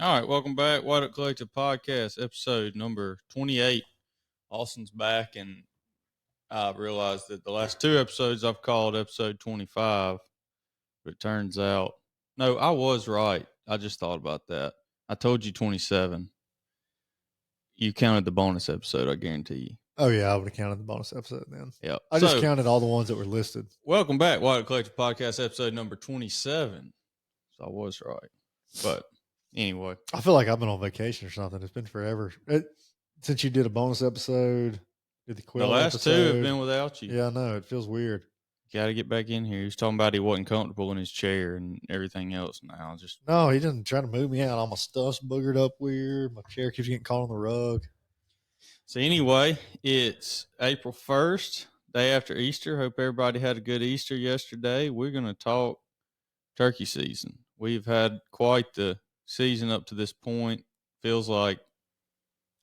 All right, welcome back. White Up Collective Podcast, episode number 28. Austin's back, and I realized that the last two episodes I've called episode 25, but it turns out, no, I was right. I just thought about that. I told you 27. You counted the bonus episode, I guarantee you. Oh, yeah, I would have counted the bonus episode then. Yeah. I just counted all the ones that were listed. Welcome back, White Up Collective Podcast, episode number 27. So I was right. But anyway. I feel like I've been on vacation or something. It's been forever. Since you did a bonus episode, did the quill The last episode. two have been without you. Yeah, I know. It feels weird. Got to get back in here. He was talking about he wasn't comfortable in his chair and everything else now. No, he didn't try to move me out. All my stuff's boogered up weird. My chair keeps getting caught on the rug. So anyway, it's April 1st, day after Easter. Hope everybody had a good Easter yesterday. We're going to talk turkey season. We've had quite the season up to this point. Feels like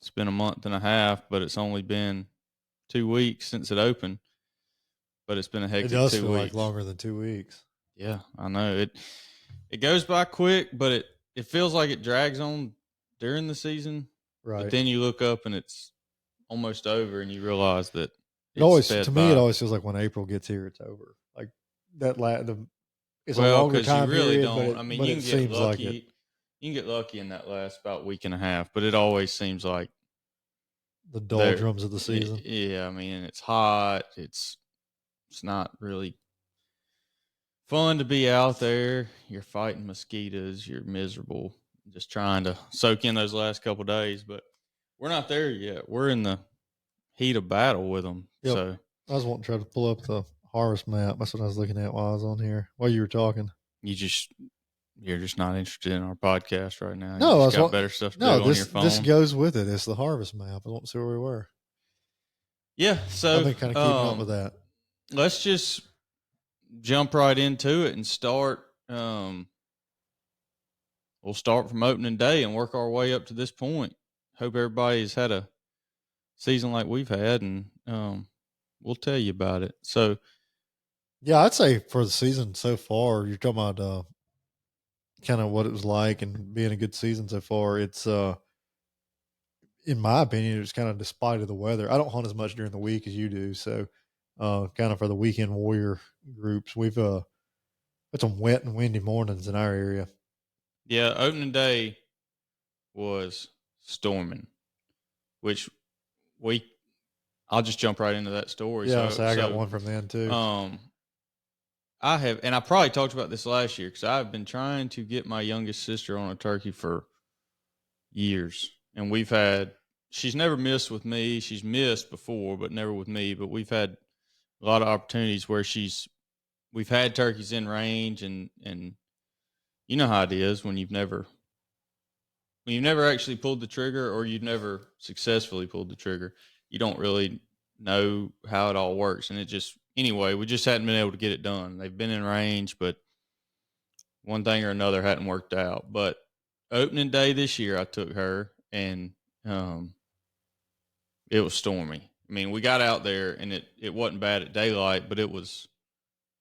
it's been a month and a half, but it's only been 2 weeks since it opened. But it's been a hectic 2 weeks. It does feel like longer than 2 weeks. Yeah, I know. It goes by quick, but it feels like it drags on during the season. Right. But then you look up and it's almost over, and you realize that it always feels like when April gets here, it's over. Like that. It's a longer time period. Don't. You can get lucky. You can get lucky in that last about week and a half, but it always seems like the doldrums of the season. Yeah, I mean, it's hot. It's not really fun to be out there. You're fighting mosquitoes. You're miserable, just trying to soak in those last couple of days. But we're not there yet. We're in the heat of battle with them. Yep. So I was wanting to try to pull up the harvest map. That's what I was looking at while I was on here. While you were talking, you're just not interested in our podcast right now. No, you got better stuff to do on your phone. This goes with it. It's the harvest map. I want to see where we were. Yeah, so I've been kind of keeping up with that. Let's just jump right into it and start. We'll start from opening day and work our way up to this point. Hope everybody's had a season like we've had, and we'll tell you about it. So, yeah, I'd say for the season so far, you're talking about kind of what it was like and being a good season so far. It's in my opinion, it's kind of despite of the weather. I don't hunt as much during the week as you do, so kind of for the weekend warrior groups, we've had some wet and windy mornings in our area. Yeah, opening day was storming, which I'll just jump right into that story. Yeah, so I got one from then too. I have, and I probably talked about this last year because I've been trying to get my youngest sister on a turkey for years, and she's never missed with me. She's missed before, but never with me. But we've had a lot of opportunities where we've had turkeys in range, and you know how it is when you've never actually pulled the trigger, or you've never successfully pulled the trigger. You don't really know how it all works. And anyway, we just hadn't been able to get it done. They've been in range, but one thing or another hadn't worked out. But opening day this year, I took her, and it was stormy. I mean, we got out there, and it wasn't bad at daylight, but it was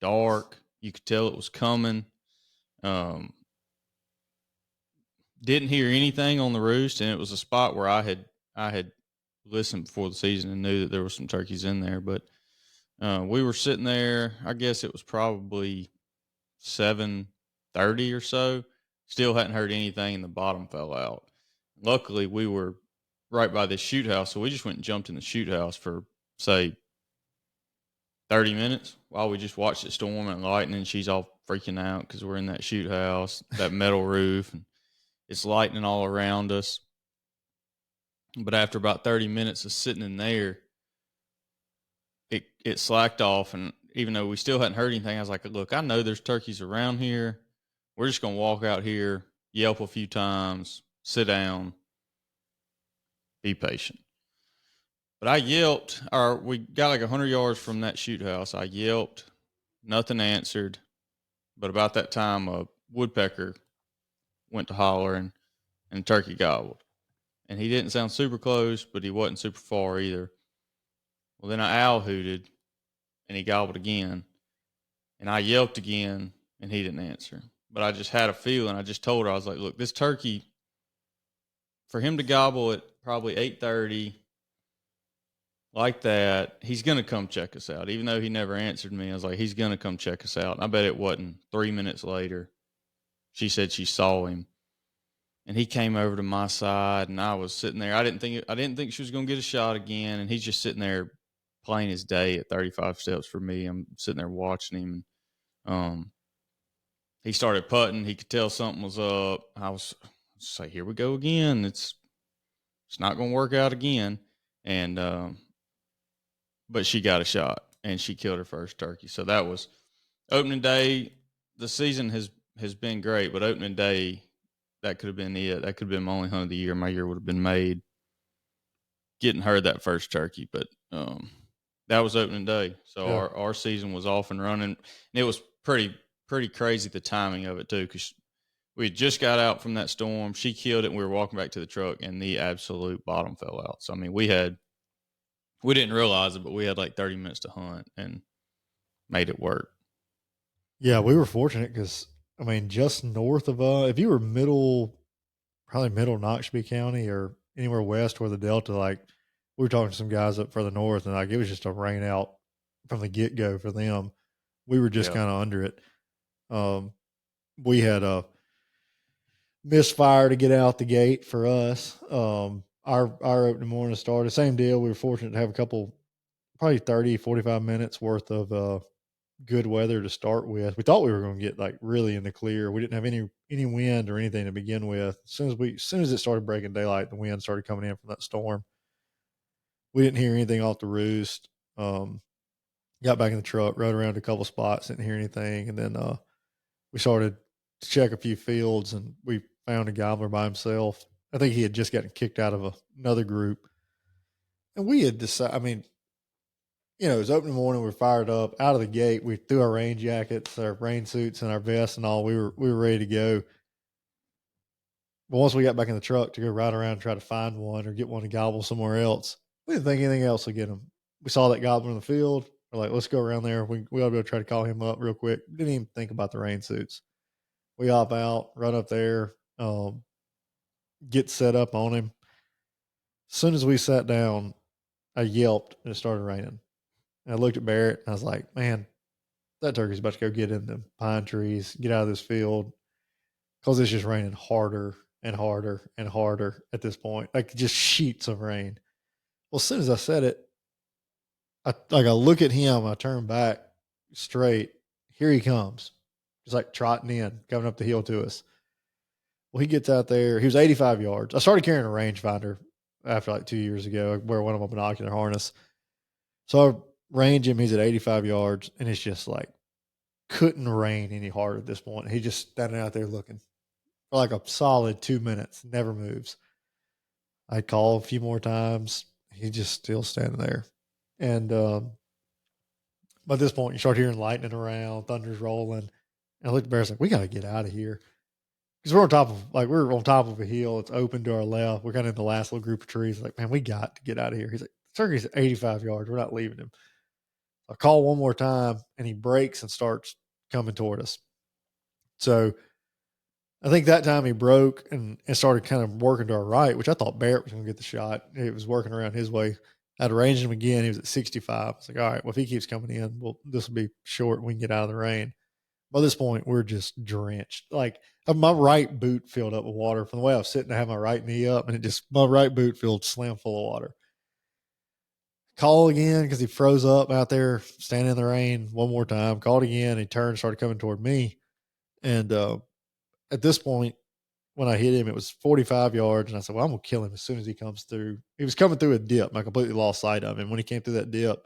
dark. You could tell it was coming. Didn't hear anything on the roost, and it was a spot where I had listened before the season and knew that there were some turkeys in there. But we were sitting there. I guess it was probably 7:30 or so. Still hadn't heard anything, and the bottom fell out. Luckily, we were right by this shoot house, so we just went and jumped in the shoot house for, say, 30 minutes while we just watched it storm and lightning. She's all freaking out because we're in that shoot house, that metal roof, and it's lightning all around us. But after about 30 minutes of sitting in there, it slacked off. And even though we still hadn't heard anything, I was like, look, I know there's turkeys around here. We're just going to walk out here, yelp a few times, sit down, be patient. But I yelped, we got like 100 yards from that shoot house. I yelped, nothing answered. But about that time, a woodpecker went to hollering, and the turkey gobbled. And he didn't sound super close, but he wasn't super far either. Well, then an owl hooted, and he gobbled again. And I yelped again, and he didn't answer. But I just had a feeling. I just told her, I was like, look, this turkey for him to gobble at probably 8:30 like that, he's gonna come check us out. Even though he never answered me, I was like, he's gonna come check us out. And I bet it wasn't 3 minutes later. She said she saw him, and he came over to my side, and I was sitting there. I didn't think she was gonna get a shot again, and he's just sitting there playing his day at 35 steps for me. I'm sitting there watching him. Um, he started putting. He could tell something was up. I was say, here we go again. It's not going to work out again. And but she got a shot and she killed her first turkey. So that was opening day. The season has been great, but opening day, that could have been it. That could have been my only hunt of the year. My year would have been made getting her that first turkey. But that was opening day. So Yeah. our season was off and running. And it was pretty crazy, the timing of it too, because we had just got out from that storm. She killed it, and we were walking back to the truck, and the absolute bottom fell out. So I mean, we didn't realize it, but we had like 30 minutes to hunt and made it work. Yeah, we were fortunate because I mean, just north of if you were probably middle Noxubee County or anywhere west or the Delta, like we were talking to some guys up further north, and like it was just a rain out from the get go for them. We were just Yeah. kind of under it. We had a misfire to get out the gate for us. Our opening morning started. Same deal. We were fortunate to have a couple, probably 30, 45 minutes worth of good weather to start with. We thought we were going to get like really in the clear. We didn't have any wind or anything to begin with. As soon as it started breaking daylight, the wind started coming in from that storm. We didn't hear anything off the roost. Got back in the truck, rode around a couple spots, didn't hear anything, and then we started to check a few fields, and we found a gobbler by himself. I think he had just gotten kicked out of another group, and we had decided. I mean, it was opening morning. We were fired up out of the gate. We threw our rain jackets, our rain suits, and our vests and all. We were ready to go. But once we got back in the truck to go ride around and try to find one or get one to gobble somewhere else, we didn't think anything else would get him. We saw that gobbler in the field. We're like, let's go around there. We ought to go try to call him up real quick. Didn't even think about the rain suits. We hop out, run up there, get set up on him. As soon as we sat down, I yelped and it started raining. And I looked at Barrett and I was like, man, that turkey's about to go get in the pine trees, get out of this field. Because it's just raining harder and harder and harder at this point. Like just sheets of rain. Well, as soon as I said it, I look at him, I turn back straight. Here he comes. Just like trotting in, coming up the hill to us. Well, he gets out there. He was 85 yards. I started carrying a rangefinder after like 2 years ago. I wear one of them binocular harness. So I range him. He's at 85 yards, and it's just like couldn't rain any harder at this point. He just standing out there looking for like a solid 2 minutes, never moves. I call a few more times. He's just still standing there. And by this point, you start hearing lightning around, thunder's rolling. And I looked at Bear's like, we got to get out of here. Because we're on top of a hill. It's open to our left. We're kind of in the last little group of trees. Like, man, we got to get out of here. He's like, turkey's at 85 yards. We're not leaving him. I call one more time, and he breaks and starts coming toward us. So I think that time he broke and started kind of working to our right, which I thought Barrett was going to get the shot. It was working around his way. I'd arranged him again. He was at 65. I was like, all right, well, if he keeps coming in, this will be short. We can get out of the rain. By this point, we're just drenched. Like my right boot filled up with water from the way I was sitting. I had my right knee up, and my right boot filled slam full of water. Call again because he froze up out there standing in the rain one more time. Called again. He turned, started coming toward me. And at this point, when I hit him, it was 45 yards. And I said, well, I'm going to kill him as soon as he comes through. He was coming through a dip. I completely lost sight of him. When he came through that dip,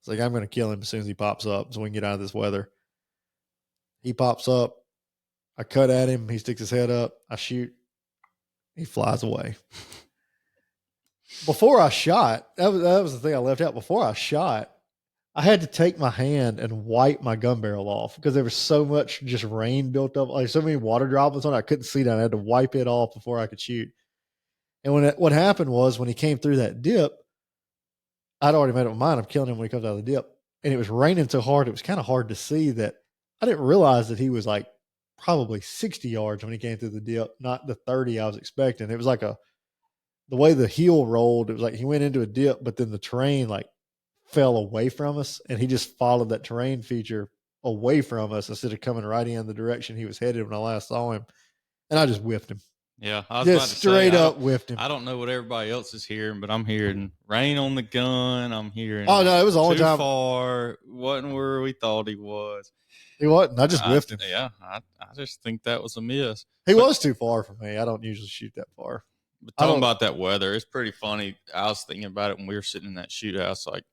it's like, I'm going to kill him as soon as he pops up so we can get out of this weather. He pops up. I cut at him. He sticks his head up. I shoot. He flies away. Before I shot, that was the thing I left out. Before I shot, I had to take my hand and wipe my gun barrel off because there was so much just rain built up, like so many water droplets on it. I couldn't see that. I had to wipe it off before I could shoot. And what happened was when he came through that dip, I'd already made up my mind. I'm killing him when he comes out of the dip. And it was raining so hard, it was kind of hard to see that. I didn't realize that he was like probably 60 yards when he came through the dip, not the 30 I was expecting. It was like the way the heel rolled, it was like he went into a dip, but then the terrain like fell away from us, and he just followed that terrain feature away from us instead of coming right in the direction he was headed when I last saw him. And I just whiffed him. Yeah, I was about Just to say straight up whiffed him. I don't know what everybody else is hearing, but I'm hearing rain on the gun. I'm hearing Oh no, it was the only too time far. Wasn't where we thought he was. he wasn't. I just whiffed him. Yeah, I just think that was a miss. He was too far for me. I don't usually shoot that far. But talking about that weather, it's pretty funny. I was thinking about it when we were sitting in that shoot house. Like,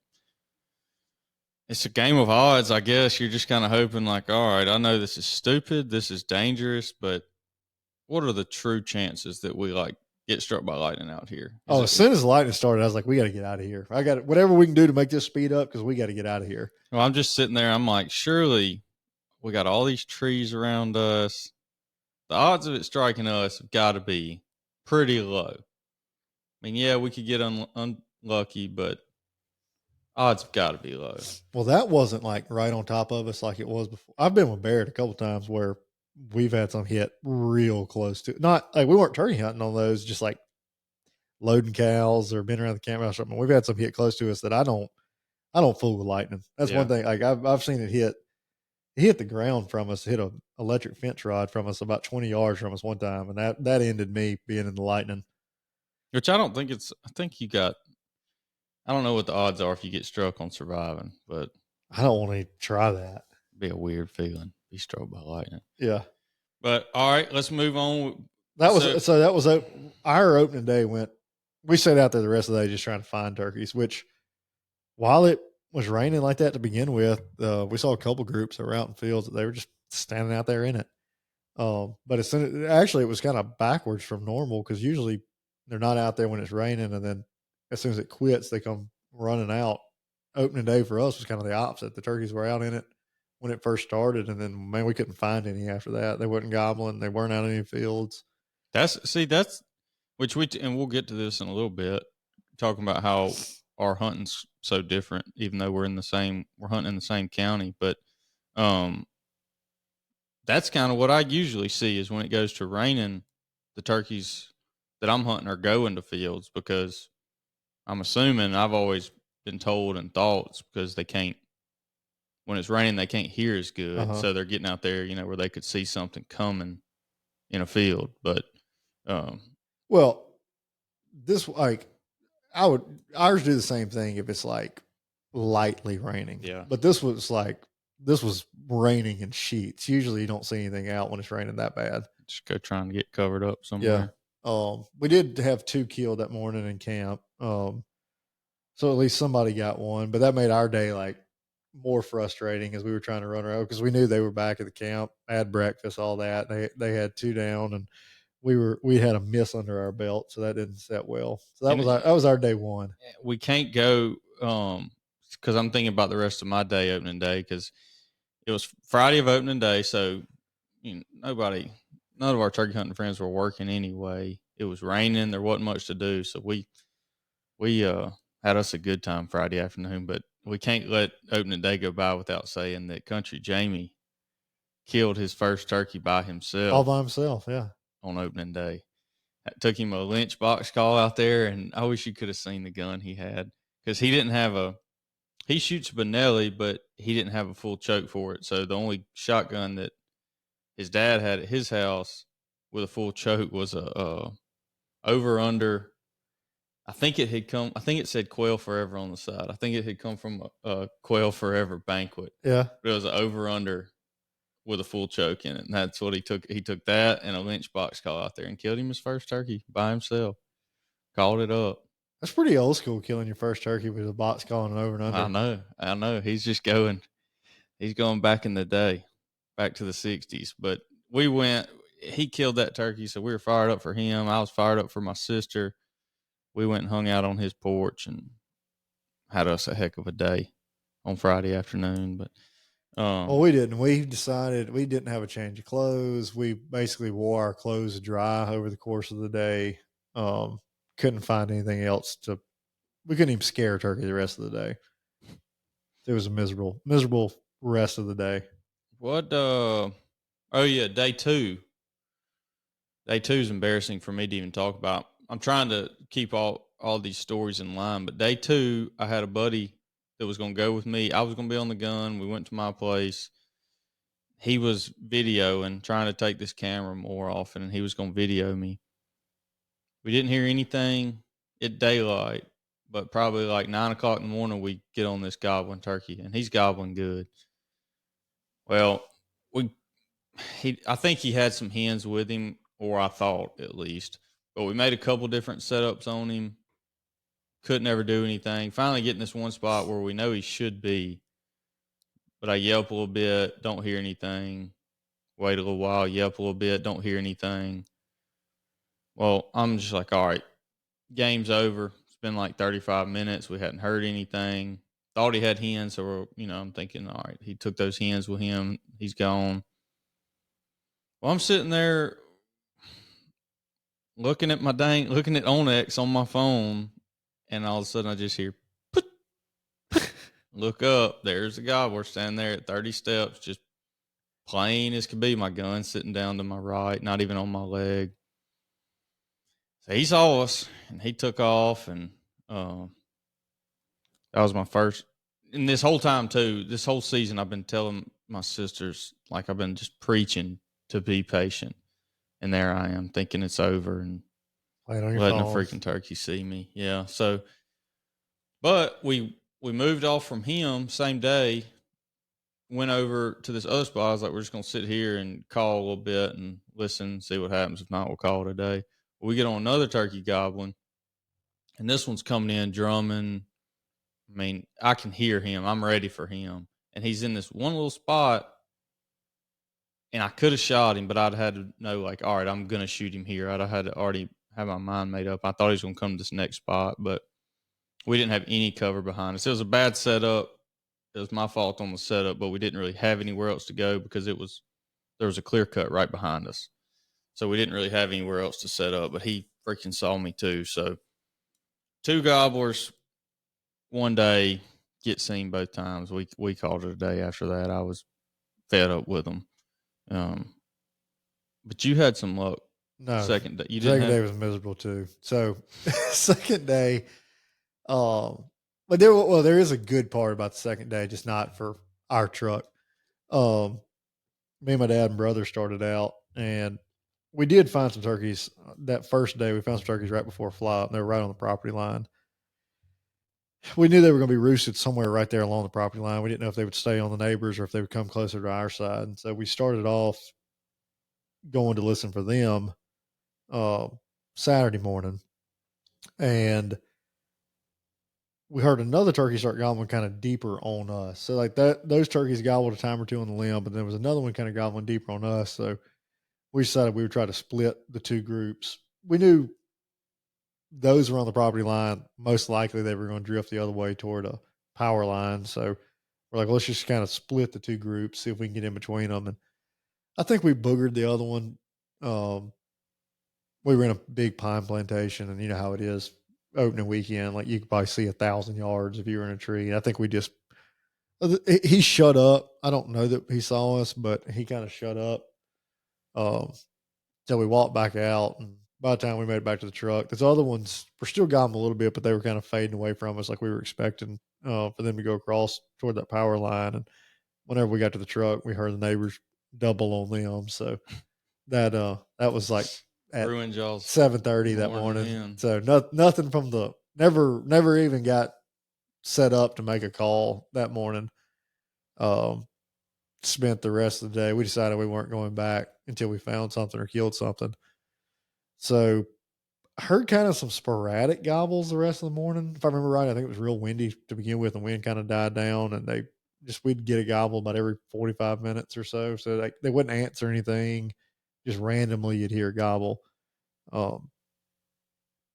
it's a game of odds, I guess. You're just kind of hoping, like, all right, I know this is stupid, this is dangerous, but what are the true chances that we like get struck by lightning out here? As soon as the lightning started, I was like, we got to get out of here. I got whatever we can do to make this speed up because we got to get out of here. Well, I'm just sitting there. I'm like, surely we got all these trees around us. The odds of it striking us have got to be pretty low. I mean, yeah, we could get unlucky, but odds have got to be low. Well, that wasn't like right on top of us like it was before. I've been with Barrett a couple times where we've had some hit real close to, not like we weren't turkey hunting on those, just like loading cows or been around the campground or something. We've had some hit close to us that I don't fool with lightning. That's one thing. Like I've seen it hit the ground from us, hit an electric fence rod from us about 20 yards from us one time, and that ended me being in the lightning. Which I don't think it's. I think you got. I don't know what the odds are if you get struck on surviving, but I don't want to try that. It'd be a weird feeling. Be struck by lightning. Yeah. But all right, let's move on. That was our opening day went. We stayed out there the rest of the day just trying to find turkeys. Which, while it was raining like that to begin with, we saw a couple groups that were out in fields that they were just standing out there in it. But actually it was kind of backwards from normal because usually they're not out there when it's raining, and then as soon as it quits, they come running out. Opening day for us was kind of the opposite. The turkeys were out in it when it first started, and then man, we couldn't find any after that. They wasn't gobbling. They weren't out in any fields. That's which and we'll get to this in a little bit, talking about how our hunting's so different, even though we're hunting in the same county. But that's kind of what I usually see is when it goes to raining, the turkeys that I'm hunting are going to fields because I'm assuming, I've always been told and thought it's because when it's raining, they can't hear as good. Uh-huh. So they're getting out there, where they could see something coming in a field. But, well, this, like, ours do the same thing if it's like lightly raining. Yeah. But this was raining in sheets. Usually you don't see anything out when it's raining that bad. Just go trying to get covered up somewhere. Yeah. We did have 2 killed that morning in camp. So at least somebody got one, but that made our day like more frustrating as we were trying to run around because we knew they were back at the camp, had breakfast, all that. They had 2 down, and we had a miss under our belt, so that didn't set well. So that was our day 1. We can't go because I'm thinking about the rest of my day, opening day, because it was Friday of opening day, so none of our turkey hunting friends were working anyway. It was raining, there wasn't much to do, so we had us a good time Friday afternoon. But we can't let opening day go by without saying that Country Jamie killed his first turkey by himself. All by himself, yeah. On opening day. It took him a lynch box call out there, and I wish you could have seen the gun he had, because he didn't have he shoots Benelli, but he didn't have a full choke for it. So the only shotgun that his dad had at his house with a full choke was a over under. I think it said Quail Forever on the side. I think it had come from a Quail Forever banquet. Yeah. But it was an over under with a full choke in it. And that's what he took. He took that and a lynch box call out there and killed him his first turkey by himself. Called it up. That's pretty old school, killing your first turkey with a box call and over and under. I know. He's going back in the day, back to the 60s. But he killed that turkey, so we were fired up for him. I was fired up for my sister. We went and hung out on his porch and had us a heck of a day on Friday afternoon. But well, we didn't. We decided we didn't have a change of clothes. We basically wore our clothes dry over the course of the day. Couldn't find anything else we couldn't even scare a turkey the rest of the day. It was a miserable rest of the day. What? Oh yeah, day 2. Day 2 is embarrassing for me to even talk about. I'm trying to keep all these stories in line. But day 2, I had a buddy that was going to go with me. I was going to be on the gun. We went to my place. He was videoing, trying to take this camera more often, and he was going to video me. We didn't hear anything at daylight, but probably like 9 o'clock in the morning, we get on this gobbling turkey, and he's gobbling good. Well, we I think he had some hens with him, or I thought at least. But we made a couple different setups on him. Couldn't ever do anything. Finally, getting this one spot where we know he should be, but I yelp a little bit, don't hear anything. Wait a little while, yelp a little bit, don't hear anything. Well, I'm just like, all right, game's over. It's been like 35 minutes. We hadn't heard anything. Thought he had hens, so I'm thinking, all right, he took those hens with him. He's gone. Well, I'm sitting there looking at Onyx on my phone, and all of a sudden I just hear, put. Look up. There's a gobbler standing there at 30 steps, just plain as could be. My gun sitting down to my right, not even on my leg. So he saw us, and he took off, and that was my first. And this whole time, too, this whole season, I've been telling my sisters, like I've been just preaching to be patient. And there I am thinking it's over and letting a freaking turkey see me. Yeah. So, but we moved off from him same day, went over to this other spot. I was like, we're just going to sit here and call a little bit and listen, see what happens. If not, we'll call it a day. We get on another turkey gobbling, and this one's coming in drumming. I mean, I can hear him. I'm ready for him. And he's in this one little spot, and I could have shot him, but I'd had to know, like, all right, I'm going to shoot him here. I'd have had to already have my mind made up. I thought he was going to come to this next spot, but we didn't have any cover behind us. It was a bad setup. It was my fault on the setup, but we didn't really have anywhere else to go because there was a clear cut right behind us. So we didn't really have anywhere else to set up, but he freaking saw me too. So 2 gobblers one day, get seen both times. We called it a day after that. I was fed up with them. But you had some luck. No, second day. Second day was miserable too. So second day, but there is a good part about the second day, just not for our truck. Me and my dad and brother started out, and we did find some turkeys that first day. We found some turkeys right before fly up, and they were right on the property line. We knew they were going to be roosted somewhere right there along the property line. We didn't know if they would stay on the neighbors or if they would come closer to our side. And so we started off going to listen for them Saturday morning, and we heard another turkey start gobbling kind of deeper on us. So like those turkeys gobbled a time or two on the limb, but there was another one kind of gobbling deeper on us. So we decided we would try to split the 2 groups. We knew those were on the property line. Most likely they were going to drift the other way toward a power line. So we're like, let's just kind of split the 2 groups, see if we can get in between them. And I think we boogered the other one. We were in a big pine plantation, and you know how it is opening weekend. Like you could probably see 1,000 yards if you were in a tree. And I think he shut up. I don't know that he saw us, but he kind of shut up. So we walked back out, and by the time we made it back to the truck, those other ones were still gobbling a little bit, but they were kind of fading away from us like we were expecting for them to go across toward that power line. And whenever we got to the truck, we heard the neighbors double on them. So that was like at 7:30 that morning. In. So nothing from never even got set up to make a call that morning. Spent the rest of the day. We decided we weren't going back until we found something or killed something. So I heard kind of some sporadic gobbles the rest of the morning. If I remember right, I think it was real windy to begin with, and the wind kind of died down, and we'd get a gobble about every 45 minutes or so. So they wouldn't answer anything. Just randomly you'd hear a gobble.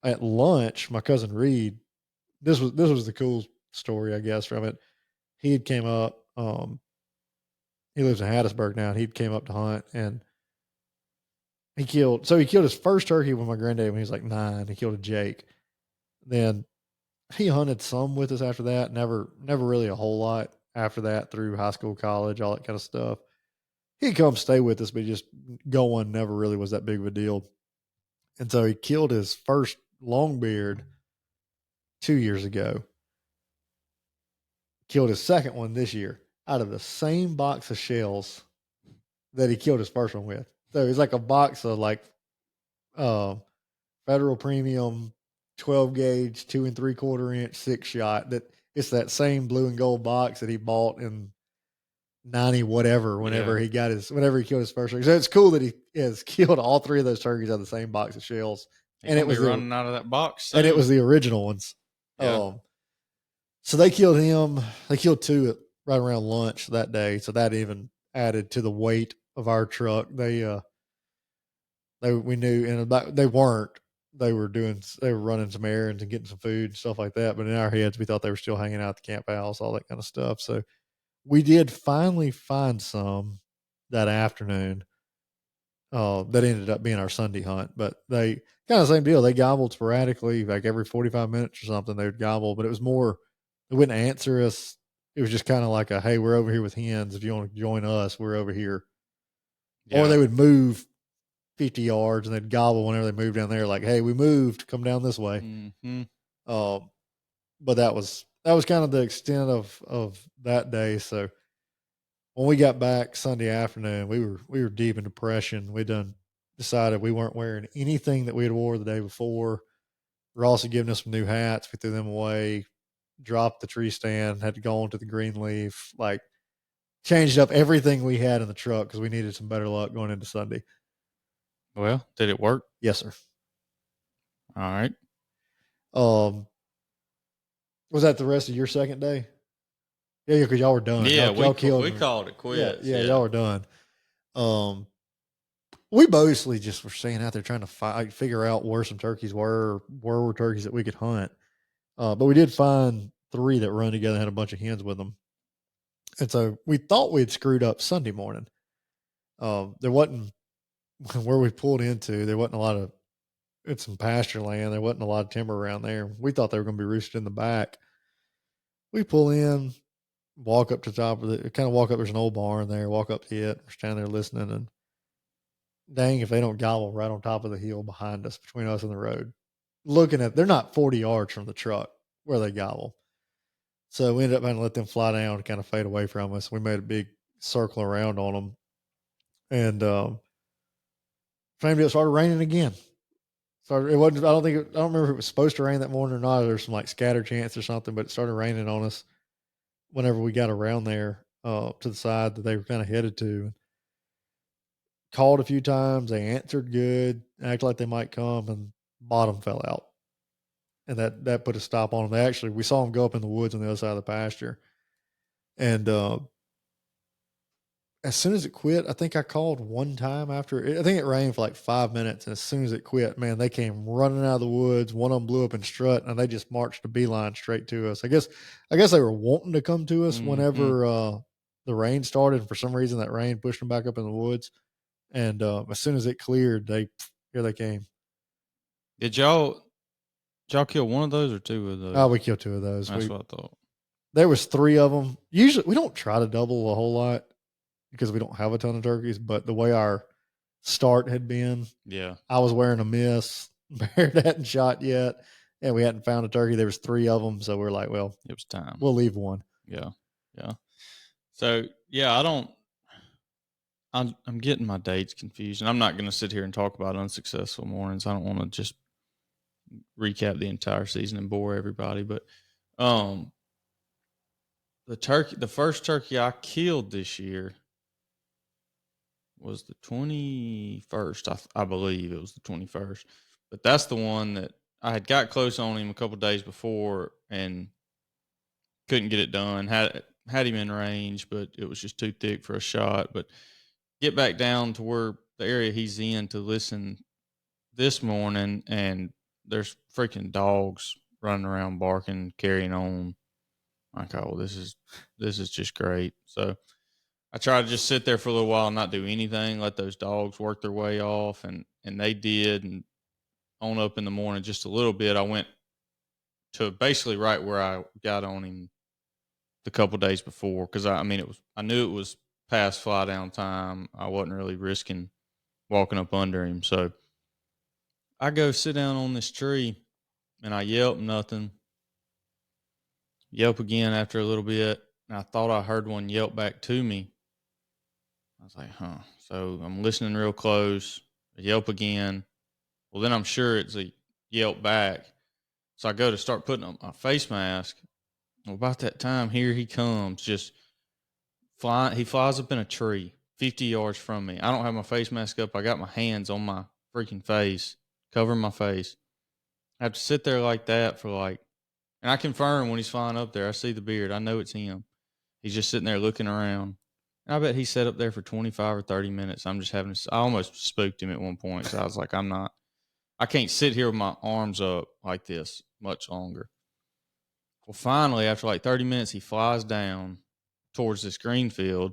At lunch, my cousin Reed, this was the cool story, I guess, from it. He had came up, he lives in Hattiesburg now, and he came up to hunt, and he killed his first turkey with my granddad when he was like 9. He killed a Jake. Then he hunted some with us after that. Never really a whole lot after that through high school, college, all that kind of stuff. He'd come stay with us, but just going never really was that big of a deal. And so he killed his first longbeard 2 years ago. Killed his second one this year out of the same box of shells that he killed his first one with. So it's like a box of like Federal Premium 12 gauge 2 3/4 inch 6-shot. That it's that same blue and gold box that he bought in 90 whatever whenever he killed his first turkey. So it's cool that he has killed all three of those turkeys out of the same box of shells. He's gonna be running out of that box soon. And it was the original ones. Yeah. So they killed him. They killed two right around lunch that day. So that even added to the weight of our truck. We knew, and about they weren't. They were running some errands and getting some food and stuff like that. But in our heads, we thought they were still hanging out at the camp house, all that kind of stuff. So we did finally find some that afternoon. That ended up being our Sunday hunt, but they kind of the same deal. They gobbled sporadically, like every 45 minutes or something. They would gobble, but it was more. They wouldn't answer us. It was just kind of like hey, we're over here with hens. If you want to join us, we're over here. Yeah. Or they would move 50 yards and they'd gobble whenever they moved down there. Like, hey, we moved. Come down this way. Mm-hmm. But that was kind of the extent of that day. So when we got back Sunday afternoon, we were deep in depression. We decided we weren't wearing anything that we had wore the day before. We're also giving us some new hats. We threw them away, dropped the tree stand, had to go on to the green leaf, like changed up everything we had in the truck because we needed some better luck going into Sunday. Well, did it work? Yes, sir. All right. Was that the rest of your second day? Yeah, because y'all were done. Yeah, y'all killed. We called it quits. Yeah, y'all were done. We mostly just were staying out there trying to figure out where some turkeys were turkeys that we could hunt. But we did find 3 that run together and had a bunch of hens with them. And so we thought we'd screwed up Sunday morning. There wasn't where we pulled into. There wasn't a lot of. It's some pasture land. There wasn't a lot of timber around there. We thought they were going to be roosted in the back. We pull in, walk up to the top of there's an old barn there, walk up to it. We're standing there listening, and dang, if they don't gobble right on top of the hill behind us, between us and the road. They're not 40 yards from the truck where they gobble. So we ended up having to let them fly down and kind of fade away from us. We made a big circle around on them. And it started raining again. It wasn't. I don't remember if it was supposed to rain that morning or not. There's some like scatter chance or something, but it started raining on us whenever we got around there to the side that they were kind of headed to. Called a few times. They answered good, acted like they might come, and bottom fell out. And that put a stop on them. We saw them go up in the woods on the other side of the pasture. And as soon as it quit, I think I called one time after. I think it rained for like 5 minutes, and as soon as it quit, man, they came running out of the woods. One of them blew up in strut, and they just marched a beeline straight to us. I guess they were wanting to come to us whenever the rain started. And for some reason, that rain pushed them back up in the woods. And as soon as it cleared, here they came. Did y'all kill one of those or 2 of those? Oh, we killed 2 of those. That's what I thought. There was 3 of them. Usually, we don't try to double a whole lot because we don't have a ton of turkeys. But the way our start had been, I was wearing a miss. Baird hadn't shot yet, and we hadn't found a turkey. There was 3 of them, so we're like, well, it was time. We'll leave one. Yeah. So I'm getting my dates confused, and I'm not going to sit here and talk about unsuccessful mornings. I don't want to just recap the entire season and bore everybody, but the first turkey I killed this year was the 21st. I believe it was the 21st, but that's the one that I had got close on him a couple of days before and couldn't get it done. Had him in range, but it was just too thick for a shot. But get back down to where the area he's in to listen this morning, and there's freaking dogs running around barking, carrying on. Like, oh, this is just great. So I tried to just sit there for a little while and not do anything, let those dogs work their way off, and they did. And on up in the morning just a little bit, I went to basically right where I got on him the couple days before, because I knew it was past fly down time. I wasn't really risking walking up under him, so I go sit down on this tree and I yelp, nothing. Yelp again after a little bit. And I thought I heard one yelp back to me. I was like, huh. So I'm listening real close. I yelp again. Well, then I'm sure it's a yelp back. So I go to start putting on my face mask. Well, about that time, here he comes, just flying. He flies up in a tree 50 yards from me. I don't have my face mask up. I got my hands on my freaking face, covering my face. I have to sit there like that for like, and I confirm when he's flying up there, I see the beard. I know it's him. He's just sitting there looking around. And I bet he sat up there for 25 or 30 minutes. I'm just having, I almost spooked him at one point. So I was like, I can't sit here with my arms up like this much longer. Well, finally, after like 30 minutes, he flies down towards this green field.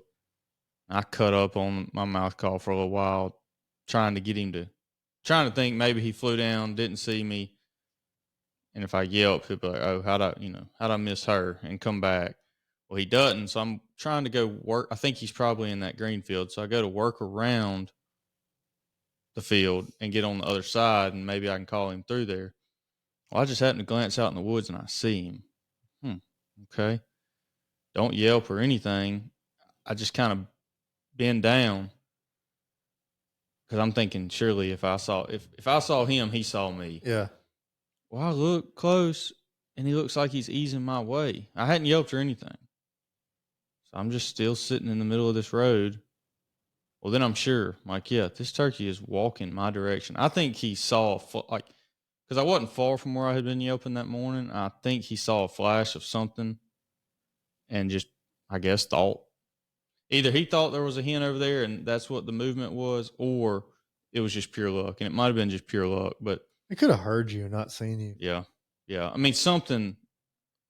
I cut up on my mouth call for a little while, trying to think maybe he flew down, didn't see me. And if I yelp, he'll be like, oh, how'd I miss her and come back? Well, he doesn't. So I'm trying to go work. I think he's probably in that green field. So I go to work around the field and get on the other side, and maybe I can call him through there. Well, I just happen to glance out in the woods and I see him. Okay. Don't yelp or anything. I just kind of bend down because I'm thinking surely if I saw him, he saw me. Yeah. Well, I look close and he looks like he's easing my way. I hadn't yelped or anything. So I'm just still sitting in the middle of this road. Well, then I'm sure, like, yeah, this turkey is walking my direction. I think he saw, because I wasn't far from where I had been yelping that morning. I think he saw a flash of something and just, I guess, thought. Either he thought there was a hen over there and that's what the movement was, or it was just pure luck. And it might have been just pure luck, but It could have heard you, not seen you. yeah. Yeah. I mean, something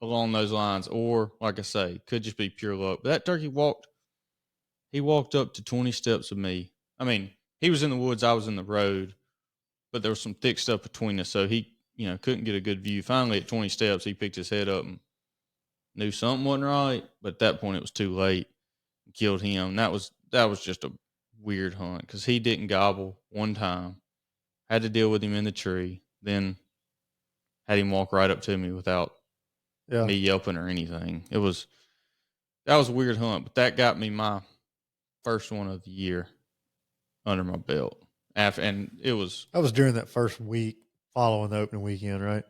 along those lines, or like I say, could just be pure luck. But that turkey he walked up to 20 steps of me. I mean, he was in the woods, I was in the road, but there was some thick stuff between us. So he, couldn't get a good view. Finally, at 20 steps, he picked his head up and knew something wasn't right. But at that point, it was too late. Killed him. That was just a weird hunt because he didn't gobble one time. Had to deal with him in the tree. Then had him walk right up to me without me yelping or anything. That was a weird hunt, but that got me my first one of the year under my belt. And it was during that first week following the opening weekend, right?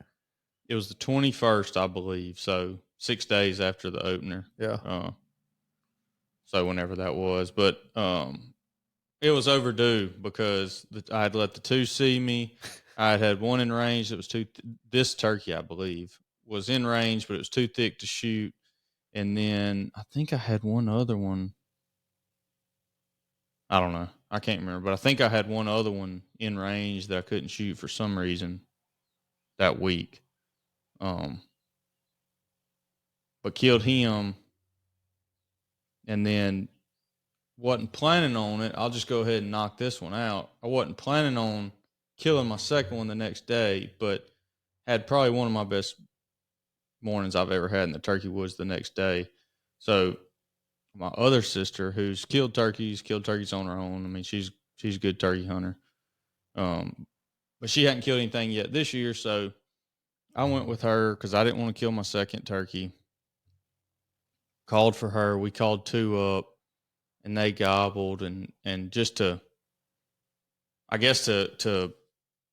It was the 21st, I believe. So 6 days after the opener. Yeah. So whenever that was, but it was overdue because I had let the two see me. I had one in range that was this turkey, I believe, was in range, but it was too thick to shoot. And then I think I had one other one. I don't know. I can't remember, but I think I had one other one in range that I couldn't shoot for some reason that week. But killed him and then wasn't planning on it. I'll just go ahead and knock this one out. I wasn't planning on killing my second one the next day, but had probably one of my best mornings I've ever had in the turkey woods the next day. So my other sister, who's killed turkeys on her own. I mean, she's a good turkey hunter. But she hadn't killed anything yet this year, so I went with her because I didn't want to kill my second turkey. Called for her. We called two up, and they gobbled. And just to, I guess to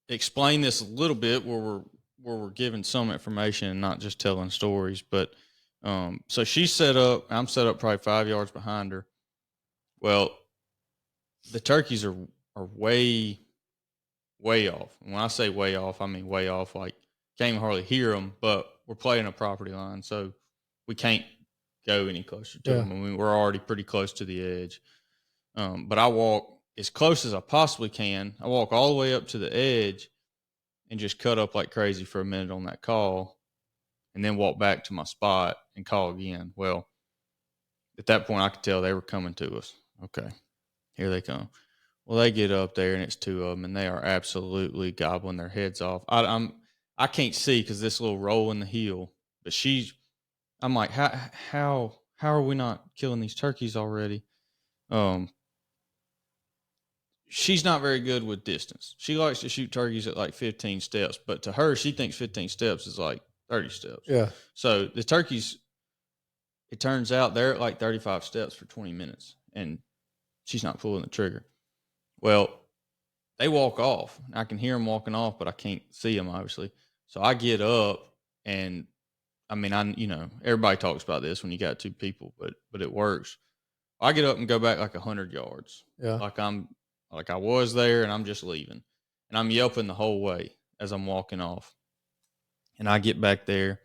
explain this a little bit, where we're giving some information and not just telling stories. But so she's set up. I'm set up probably 5 yards behind her. Well, the turkeys are way off. And when I say way off, I mean way off. Like can't even hardly hear them. But we're playing a property line, so we can't go any closer to them. I mean, we're already pretty close to the edge. But I walk as close as I possibly can. I walk all the way up to the edge and just cut up like crazy for a minute on that call and then walk back to my spot and call again. Well, at that point, I could tell they were coming to us. Okay, here they come. Well, they get up there and it's two of them and they are absolutely gobbling their heads off. I can't see because this little roll in the hill, but I'm like, how are we not killing these turkeys already? she's not very good with distance. She likes to shoot turkeys at like 15 steps, but to her, she thinks 15 steps is like 30 steps. Yeah. So the turkeys, it turns out they're at like 35 steps for 20 minutes, and she's not pulling the trigger. Well, they walk off. I can hear them walking off, but I can't see them, obviously. So I get up, and I mean, everybody talks about this when you got two people, but it works. I get up and go back like 100 yards. Yeah. Like I was there, and I'm just leaving. And I'm yelping the whole way as I'm walking off. And I get back there,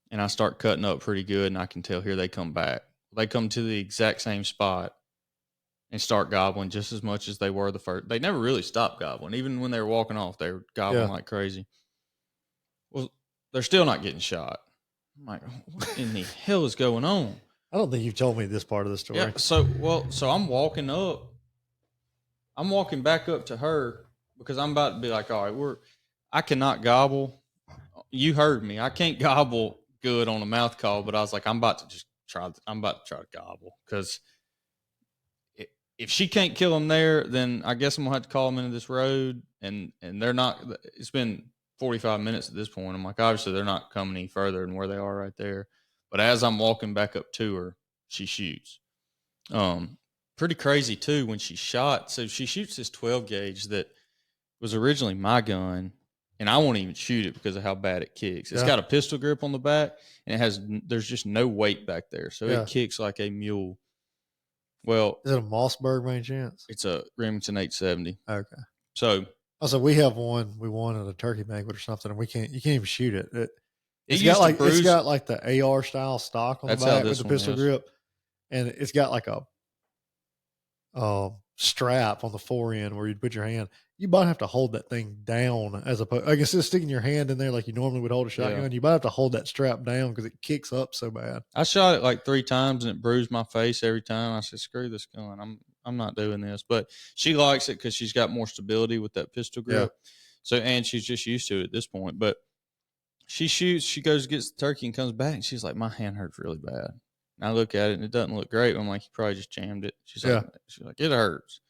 and I start cutting up pretty good, and I can tell here they come back. They come to the exact same spot and start gobbling just as much as they were the first. They never really stopped gobbling. Even when they were walking off, they were gobbling like crazy. Well, they're still not getting shot. I'm like, what in the hell is going on? I don't think you've told me this part of the story. Yeah, so I'm walking up. I'm walking back up to her because I'm about to be like, all right, I cannot gobble. You heard me. I can't gobble good on a mouth call, but I was like, I'm about to try to gobble because if she can't kill them there, then I guess I'm gonna have to call them into this road, and they're not. It's been 45 minutes at this point. I'm like, obviously they're not coming any further than where they are right there. But as I'm walking back up to her, she shoots. Pretty crazy too when she shot. So she shoots this 12 gauge that was originally my gun, and I won't even shoot it because of how bad it kicks. It's got a pistol grip on the back, and there's just no weight back there, so it kicks like a mule. Well, is it a Mossberg by any chance? It's a Remington 870. Okay. So we have one. We won at a turkey banquet or something, and you can't even shoot it. It's got like the AR style stock on the back with the pistol grip, and it's got like a strap on the fore end where you'd put your hand. You might have to hold that thing down as opposed. I guess it's sticking your hand in there like you normally would hold a shotgun. You might have to hold that strap down because it kicks up so bad. I shot it like 3 times and it bruised my face every time. I said, "Screw this gun. I'm not doing this." But she likes it because she's got more stability with that pistol grip. Yeah. So and she's just used to it at this point. But she shoots. She goes gets the turkey and comes back and she's like, "My hand hurts really bad." And I look at it and it doesn't look great. I'm like, "You probably just jammed it." She's like, "It hurts."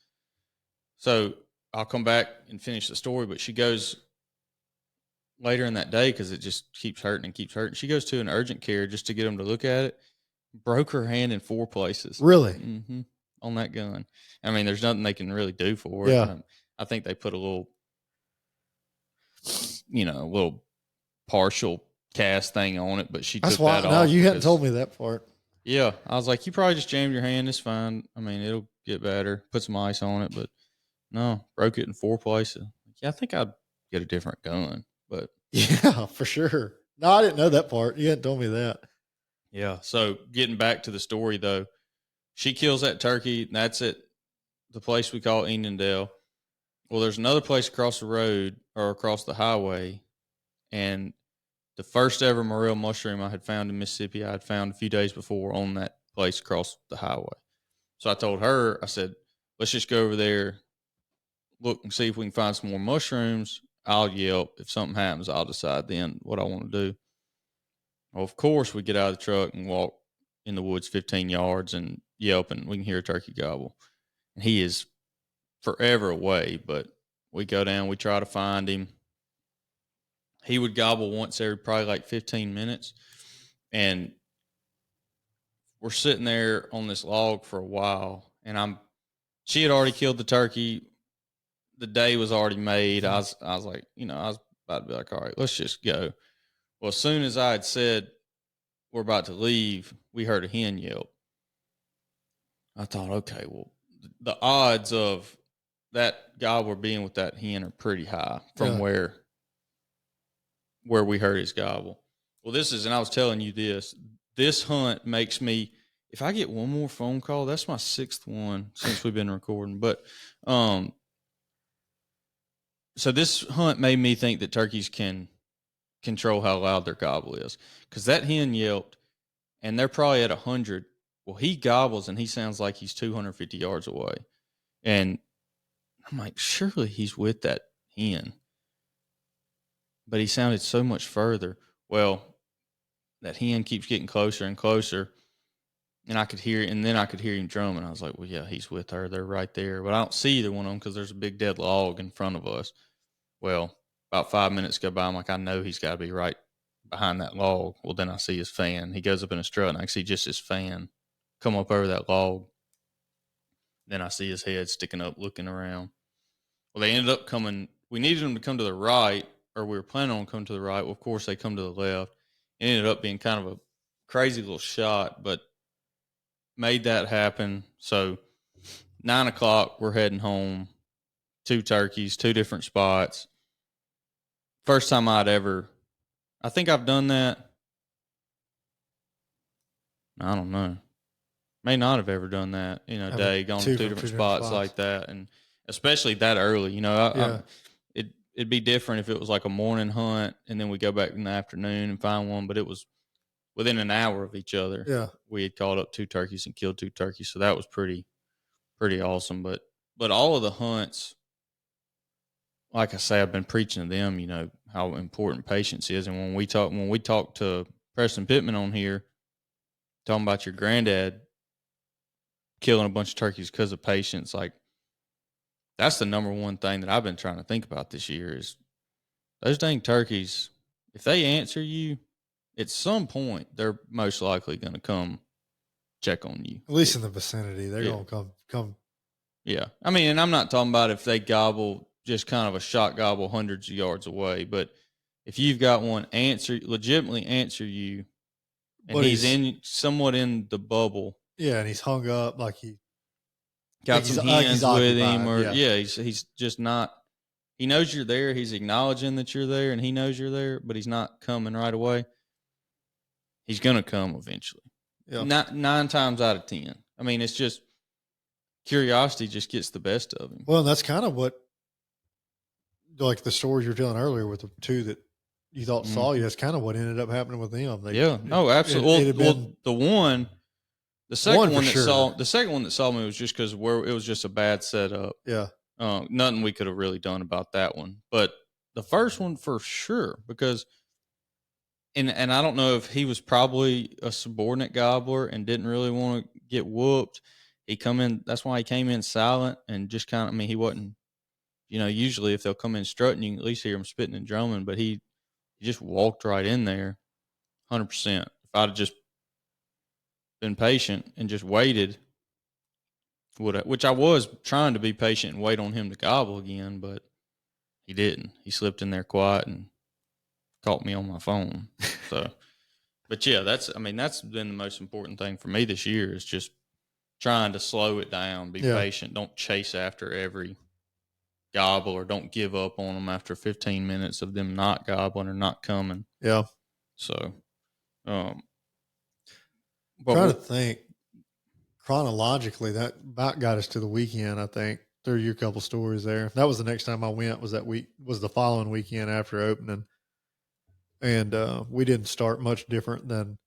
So I'll come back and finish the story, but she goes later in that day because it just keeps hurting and keeps hurting. She goes to an urgent care just to get them to look at it. Broke her hand in 4 places. Really? Mm-hmm. On that gun. I mean, there's nothing they can really do for it. Yeah. I think they put a little partial cast thing on it, but she took that off. No, you hadn't told me that part. Yeah. I was like, you probably just jammed your hand. It's fine. I mean, it'll get better. Put some ice on it, but no, broke it in 4 places. Yeah, I think I'd get a different gun, but yeah, for sure. No, I didn't know that part. You hadn't told me that. Yeah. So getting back to the story though, she kills that turkey. And that's at the place we call Enendale. Well, there's another place across the road or across the highway, and the first ever morel mushroom I had found in Mississippi, I had found a few days before on that place across the highway. So I told her, I said, let's just go over there, look and see if we can find some more mushrooms. I'll yelp. If something happens, I'll decide then what I want to do. Well, of course, we get out of the truck and walk in the woods 15 yards and yelp, and we can hear a turkey gobble. And he is forever away, but we go down, we try to find him. He would gobble once every probably like 15 minutes. And we're sitting there on this log for a while, and she had already killed the turkey. The day was already made. I was like, I was about to be like, all right, let's just go. Well, as soon as I had said we're about to leave, we heard a hen yelp. I thought, okay, well, the odds of that gobbler being with that hen are pretty high from where we heard his gobble. Well, and I was telling you this hunt makes me, if I get one more phone call, that's my 6th one since we've been recording. But, so this hunt made me think that turkeys can control how loud their gobble is. Cause that hen yelped and they're probably at 100. Well, he gobbles and he sounds like he's 250 yards away. And I'm like, surely he's with that hen. But he sounded so much further. Well, that hen keeps getting closer and closer. and I could hear, and then I could hear him drumming. I was like, well, yeah, he's with her. They're right there, but I don't see either one of them because there's a big dead log in front of us. Well, about 5 minutes go by. I'm like, I know he's got to be right behind that log. Well, then I see his fan. He goes up in a strut, and I see just his fan come up over that log. Then I see his head sticking up, looking around. Well, they ended up coming. We needed them to come to the right, or we were planning on coming to the right. Well, of course, they come to the left. It ended up being kind of a crazy little shot, but made that happen. So 9 o'clock, we're heading home. 2 turkeys, 2 different spots. First time I'd ever. I think I've done that. I don't know. May not have ever done that in a Having day, gone to two two from different two different spots spots. like that, and especially that early. Yeah. It'd be different if it was like a morning hunt and then we go back in the afternoon and find one, but it was within an hour of each other. Yeah. We had called up 2 turkeys and killed 2 turkeys, so that was pretty awesome. But all of the hunts, like I say, I've been preaching to them, how important patience is. And when we talk to Preston Pittman on here, talking about your granddad killing a bunch of turkeys because of patience, like that's the number one thing that I've been trying to think about this year is those dang turkeys. If they answer you, at some point they're most likely going to come check on you. At least in the vicinity, they're Yeah, gonna come. yeah. I mean, and I'm not talking about if they gobble just kind of a shot gobble hundreds of yards away, but if you've got one legitimately answer you, and But he's he's in somewhat in the bubble, yeah, and he's hung up like got some he's hens with him, occupied. or Yeah. yeah, he's just not. He knows you're there. He's acknowledging that you're there, and he knows you're there, but he's not coming right away. He's gonna come eventually. Yeah. Not 9 times out of 10. I mean, it's just curiosity just gets the best of him. Well, and that's kind of what like the stories you were telling earlier with the two that you thought saw you. Mhm. That's kind of what ended up happening with them. Yeah, no, It absolutely. had Well, been the one second for one that sure. saw me was just because where it was just a bad setup. Yeah. Nothing we could have really done about that one. But the first one for sure, because and I don't know if he was probably a subordinate gobbler and didn't really want to get whooped. He come in. That's why he came in silent and just kind of. I mean, he wasn't. Usually if they'll come in strutting, you can at least hear him spitting and drumming. But he just walked right in there, 100%. If I'd have just been patient and just waited, which I was trying to be patient and wait on him to gobble again, but he didn't. He slipped in there quiet and caught me on my phone. So, but yeah, that's been the most important thing for me this year is just trying to slow it down, be Yeah. patient, don't chase after every gobble or don't give up on them after 15 minutes of them not gobbling or not coming. Yeah. So, um, but Trying to think chronologically, that about got us to the weekend, I think, through your couple stories there. That was the next time I went, was that week, was the following weekend after opening. And we didn't start much different than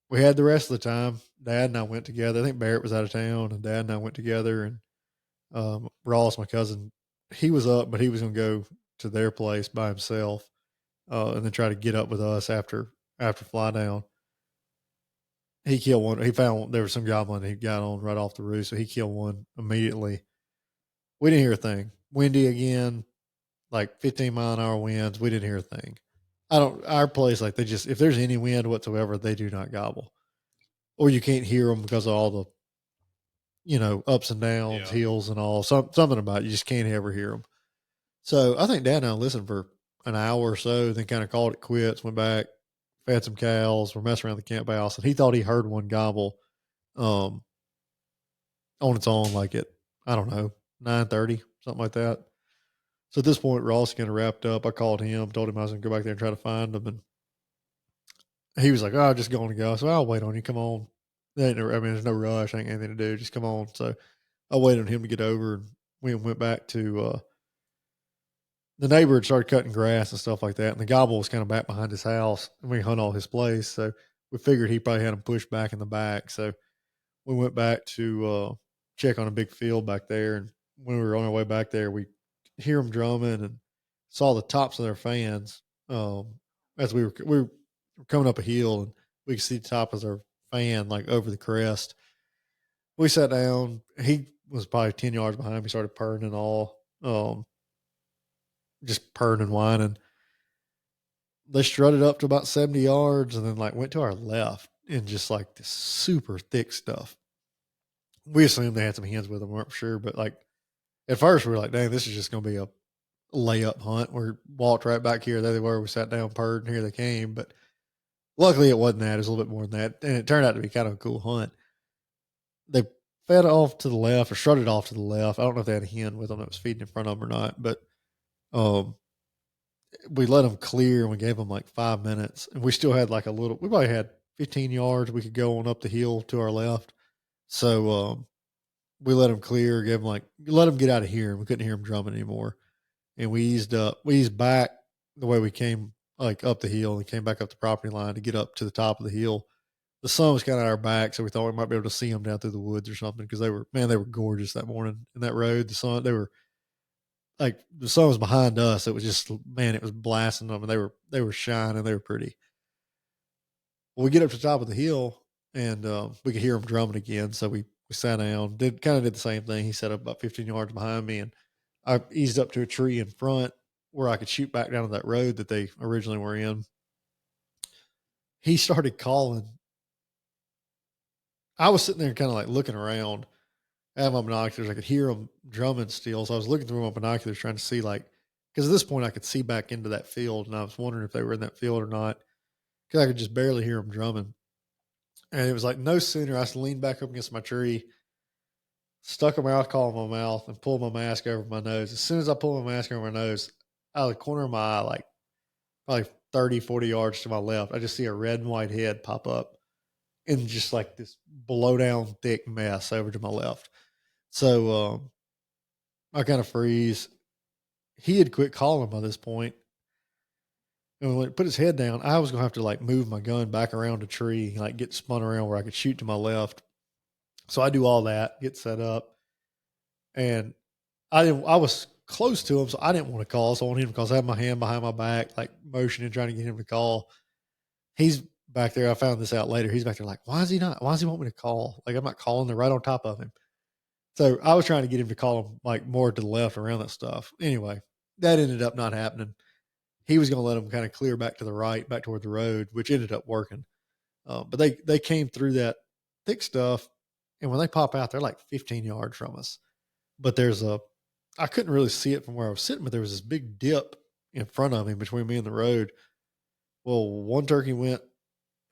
we had the rest of the time. Dad and I went together. I think Barrett was out of town, and Dad and I went together. And Ross, my cousin, he was up, but he was going to go to their place by himself, and then try to get up with us after fly down. He killed one. He found there was some goblin he got on right off the roof, so he killed one immediately. We didn't hear a thing. Windy again, like 15-mile-an-hour winds. We didn't hear a thing. I don't. Our place, like, they just, if there's any wind whatsoever, they do not gobble, or you can't hear them because of all the ups and downs, yeah, hills and all. Something about it, you just can't ever hear them. So I think Dad and I listened for an hour or so, then kind of called it quits. Went back, fed some cows. We're messing around the camp house, and he thought he heard one gobble. Um, on its own, like at, I don't know, 9:30, something like that. So at this point, Ross getting wrapped up. I called him, told him I was going to go back there and try to find him, and he was like, "Oh, just going to go." So I'll wait on you. Come on. There's no rush. Ain't anything to do. Just come on. So I waited on him to get over, and we went back to the neighbor had started cutting grass and stuff like that, and the gobble was kind of back behind his house, and we hunt all his place. So we figured he probably had him pushed back in the back. So we went back to check on a big field back there, and when we were on our way back there, we hear them drumming and saw the tops of their fans as we were coming up a hill, and we could see the top of their fan like over the crest. We sat down. He was probably 10 yards behind me, started purring and all, just purring and whining. They strutted up to about 70 yards and then like went to our left and just like this super thick stuff. We assumed they had some hens with them, weren't sure, but like at first we were like, dang, this is just going to be a layup hunt. We walked right back here. There they were. We sat down, purred, and here they came. But luckily it wasn't that. It was a little bit more than that. And it turned out to be kind of a cool hunt. They fed off to the left or strutted off to the left. I don't know if they had a hen with them that was feeding in front of them or not, but we let them clear and we gave them like 5 minutes. And we still had like a little, we probably had 15 yards. We could go on up the hill to our left. So we let them clear, gave them like, let them get out of here. And we couldn't hear them drumming anymore. And we eased back the way we came like up the hill and came back up the property line to get up to the top of the hill. The sun was kind of at our back, so we thought we might be able to see them down through the woods or something because they were gorgeous that morning in that road. The sun, they were like the sun was behind us. It was just, man, it was blasting them, and they were shining. They were pretty. Well, we get up to the top of the hill, and we could hear them drumming again. So we sat down, did the same thing. He set up about 15 yards behind me, and I eased up to a tree in front where I could shoot back down to that road that they originally were in. He started calling. I was sitting there kind of like looking around. I had my binoculars. I could hear them drumming still. So I was looking through my binoculars trying to see like, because at this point I could see back into that field and I was wondering if they were in that field or not because I could just barely hear them drumming. And it was like no sooner I leaned back up against my tree, stuck a mouth call in my mouth and pulled my mask over my nose. As soon as I pulled my mask over my nose, out of the corner of my eye, like probably 30, 40 yards to my left, I just see a red and white head pop up in just like this blow down thick mess over to my left. So I kind of freeze. He had quit calling by this point. And when he put his head down, I was going to have to like move my gun back around a tree, like get spun around where I could shoot to my left. So I do all that, get set up. And I was close to him, so I didn't want to call. So I wanted him because I had my hand behind my back, like motioning, trying to get him to call. He's back there. I found this out later. He's back there like, why does he want me to call? Like I'm not calling. They're right on top of him. So I was trying to get him to call him like more to the left around that stuff. Anyway, that ended up not happening. He was going to let him kind of clear back to the right, back toward the road, which ended up working. But they came through that thick stuff. And when they pop out, they're like 15 yards from us. But I couldn't really see it from where I was sitting, but there was this big dip in front of me between me and the road. Well, one turkey went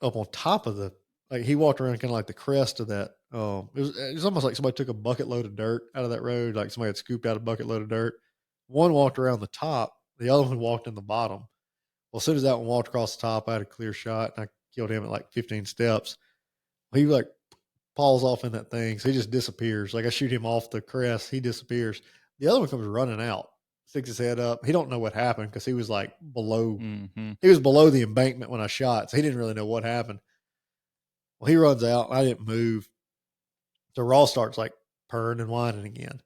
up on top of like he walked around kind of like the crest of that. It was almost like somebody took a bucket load of dirt out of that road, like somebody had scooped out a bucket load of dirt. One walked around the top, the other one walked in the bottom. Well, as soon as that one walked across the top, I had a clear shot and I killed him at like 15 steps. He like falls off in that thing, so he just disappears. Like I shoot him off the crest, he disappears. The other one comes running out, sticks his head up. He don't know what happened because he was like below. Mm-hmm. He was below the embankment when I shot, so he didn't really know what happened. Well, he runs out. I didn't move. So Ross starts like purring and whining again.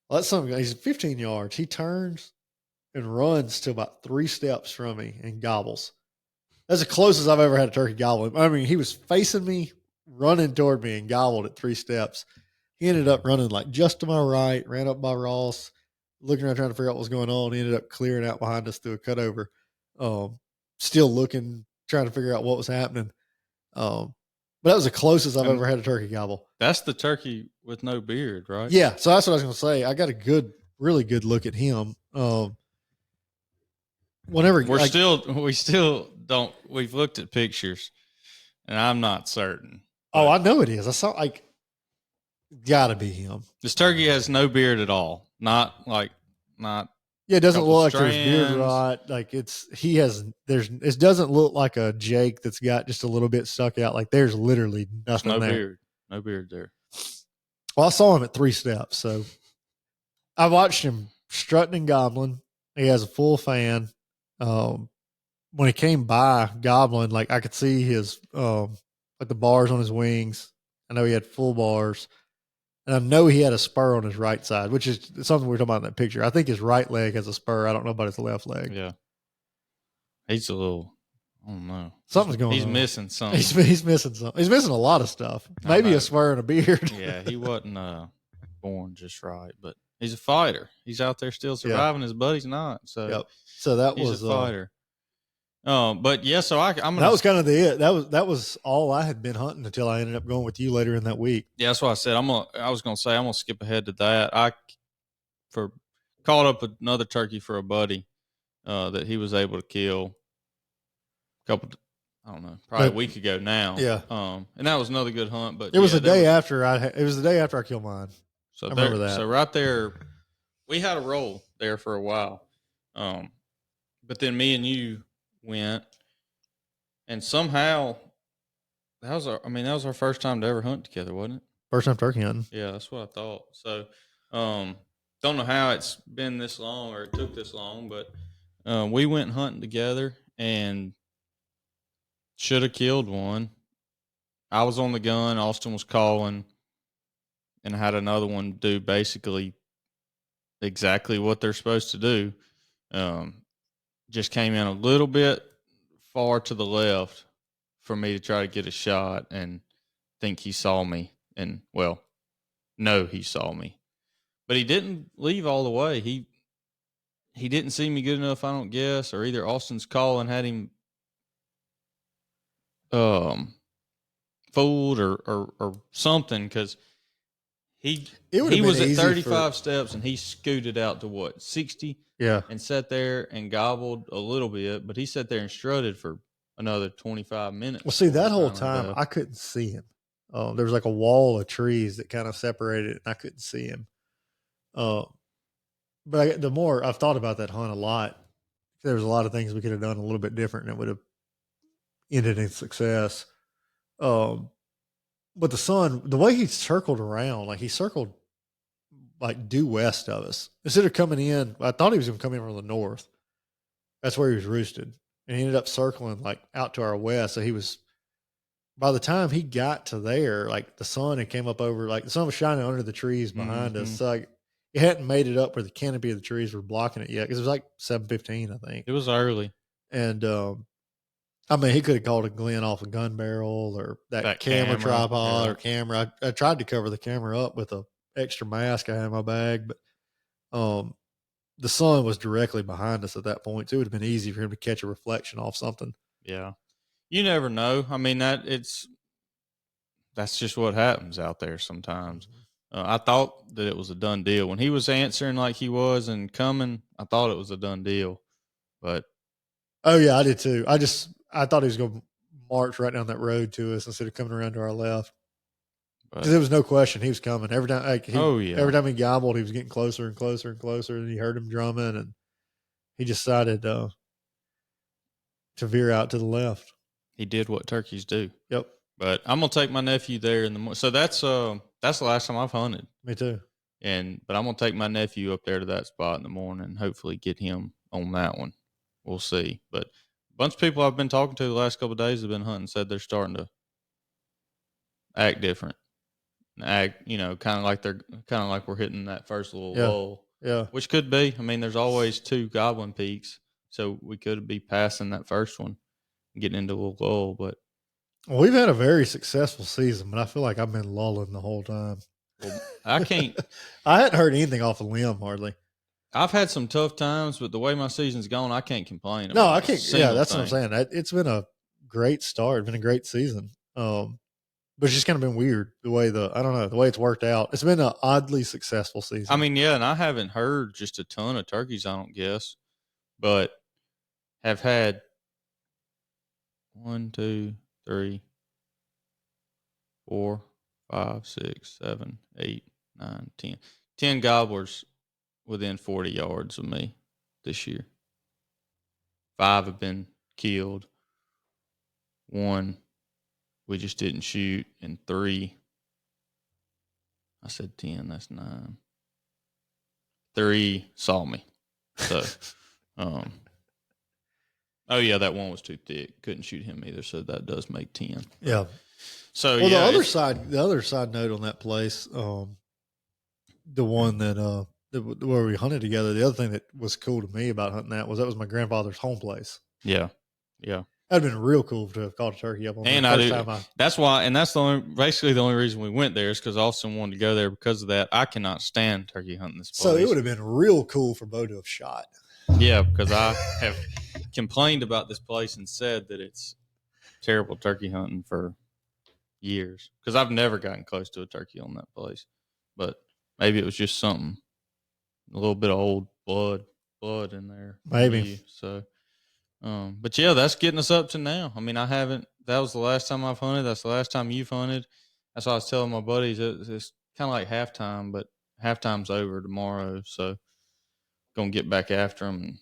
Well, that's something. He's 15 yards. He turns and runs to about 3 steps from me and gobbles. That's the closest I've ever had a turkey gobble. I mean, he was facing me, running toward me, and gobbled at 3 steps. He ended up running like just to my right, ran up by Ross, looking around trying to figure out what was going on. He ended up clearing out behind us through a cutover, still looking, trying to figure out what was happening. But that was the closest I've ever had a turkey gobble. That's the turkey with no beard, right? Yeah, so that's what I was going to say. I got a really good look at him. We still don't. We've looked at pictures, and I'm not certain. Oh, I know it is. I saw like, gotta be him. This turkey has no beard at all. Not. Yeah, it doesn't look like there's beard or not. Like it doesn't look like a Jake that's got just a little bit stuck out. Like there's literally nothing there. Beard. No beard there. Well, I saw him at 3 steps. So I watched him strutting and gobbling. He has a full fan. When he came by gobbling, like I could see his, like the bars on his wings. I know he had full bars. And I know he had a spur on his right side, which is something we were talking about in that picture. I think his right leg has a spur. I don't know about his left leg. Yeah. He's a little, I don't know. Something's going on. He's missing something. He's missing something. He's missing a lot of stuff. Maybe a spur and a beard. Yeah, he wasn't born just right, but he's a fighter. He's out there still surviving. His buddy's not. So, yep. So that he's was a fighter. But yeah, so I'm gonna. That was kind of it. That was all I had been hunting until I ended up going with you later in that week. Yeah, that's why I said I was gonna say I'm gonna skip ahead to that. I caught up another turkey for a buddy that he was able to kill I don't know, probably a week ago now. Yeah. And that was another good hunt. But it was the day after I killed mine. So I remember that. So right there, we had a roll there for a while. But then me and you went, and somehow that was our first time to ever hunt together, wasn't it? First time turkey hunting. Yeah, that's what I thought. So, don't know how it's been this long or it took this long, but we went hunting together and should have killed one. I was on the gun. Austin was calling, and I had another one do basically exactly what they're supposed to do. Just came in a little bit far to the left for me to try to get a shot and think he saw me. And, well, no, he saw me. But he didn't leave all the way. He didn't see me good enough, I don't guess, or either Austin's call and had him fooled or something, because he was at 35 steps and he scooted out to what, 60? Yeah. And sat there and gobbled a little bit, but he sat there and strutted for another 25 minutes. Well, see, that whole time I couldn't see him. There was like a wall of trees that kind of separated it, and I couldn't see him. But the more I've thought about that hunt a lot, there was a lot of things we could have done a little bit different, and it would have ended in success. But the sun, the way he circled around, like he circled like due west of us. Instead of coming in, I thought he was going to come in from the north. That's where he was roosted. And he ended up circling like out to our west. So he was, by the time he got to there, like the sun had came up over, like the sun was shining under the trees behind us. So like it hadn't made it up where the canopy of the trees were blocking it yet, because it was like 7:15, I think. It was early. And he could have called a Glen off a gun barrel or that camera tripod or camera. I tried to cover the camera up with a extra mask I had in my bag, but the sun was directly behind us at that point, so it would have been easy for him to catch a reflection off something. Yeah. You never know. I mean, that's just what happens out there sometimes. I thought that it was a done deal. When he was answering like he was and coming, I thought it was a done deal. But oh yeah, I did too. I thought he was going to march right down that road to us instead of coming around to our left. Because there was no question he was coming. Every time, every time he gobbled, he was getting closer and closer and closer, and he heard him drumming, and he decided to veer out to the left. He did what turkeys do. Yep. But I'm gonna take my nephew there in the morning. So that's the last time I've hunted. Me too. But I'm gonna take my nephew up there to that spot in the morning and hopefully get him on that one. We'll see. But a bunch of people I've been talking to the last couple of days have been hunting, said they're starting to act different. Act, kind of like we're hitting that first little lull. Yeah. Which could be. I mean, there's always 2 goblin peaks, so we could be passing that first one and getting into a little lull. But we've had a very successful season, but I feel like I've been lulling the whole time. Well, I can't. I hadn't heard anything off a limb hardly. I've had some tough times, but the way my season's gone, I can't complain. No, I can't. Yeah, that's what I'm saying. It's been a great start. It's been a great season. But it's just kind of been weird the way the way it's worked out. It's been an oddly successful season. I mean, yeah, and I haven't heard just a ton of turkeys, I don't guess, but have had 1, 2, 3, 4, 5, 6, 7, 8, 9, 10. 10 gobblers within 40 yards of me this year. 5 have been killed. 1 we just didn't shoot, and 3, I said 10, that's 9. 3 saw me. So, oh yeah, that one was too thick. Couldn't shoot him either, so that does make 10. Yeah. So the other side note on that place, the one that where we hunted together, the other thing that was cool to me about hunting that was my grandfather's home place. Yeah. Yeah. That'd been real cool to have caught a turkey up on And the I first do. time. That's why, and that's basically the only reason we went there is because Austin wanted to go there because of that. I cannot stand turkey hunting this place. So it would have been real cool for Beau to have shot. Yeah, because I have complained about this place and said that it's terrible turkey hunting for years because I've never gotten close to a turkey on that place. But maybe it was just something, a little bit of old blood in there. Maybe. So, but yeah, that's getting us up to now. I mean, I haven't. That was the last time I've hunted. That's the last time you've hunted. That's what I was telling my buddies. It's kind of like halftime, but halftime's over tomorrow. So, gonna get back after them and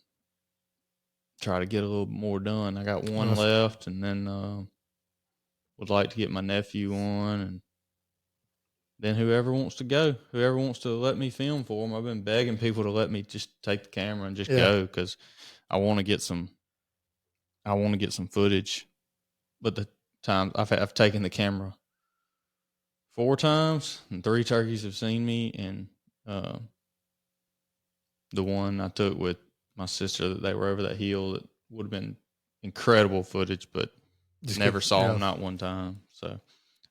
try to get a little more done. I got one left, and then would like to get my nephew on, and then whoever wants to let me film for them. I've been begging people to let me just take the camera and just go because I want to get some footage. But the times I've taken the camera 4 times, and 3 turkeys have seen me, and the one I took with my sister that they were over that hill that would have been incredible footage, but just never saw them not one time. So,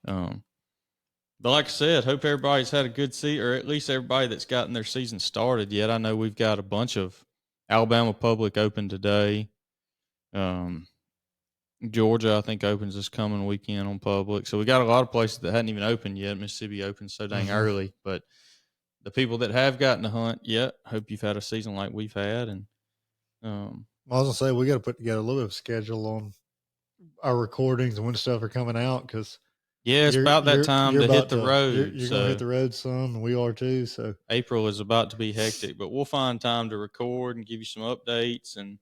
but like I said, hope everybody's had a good season, or at least everybody that's gotten their season started yet. I know we've got a bunch of Alabama Public open today. Georgia, I think, opens this coming weekend on public. So we got a lot of places that hadn't even opened yet. Mississippi opened so dang early. But the people that have gotten to hunt yet, hope you've had a season like we've had. And I was gonna say we got to put together a little bit of schedule on our recordings and when stuff are coming out because it's about that time to hit the road. You're gonna hit the road some, and we are too. So April is about to be hectic, but we'll find time to record and give you some updates and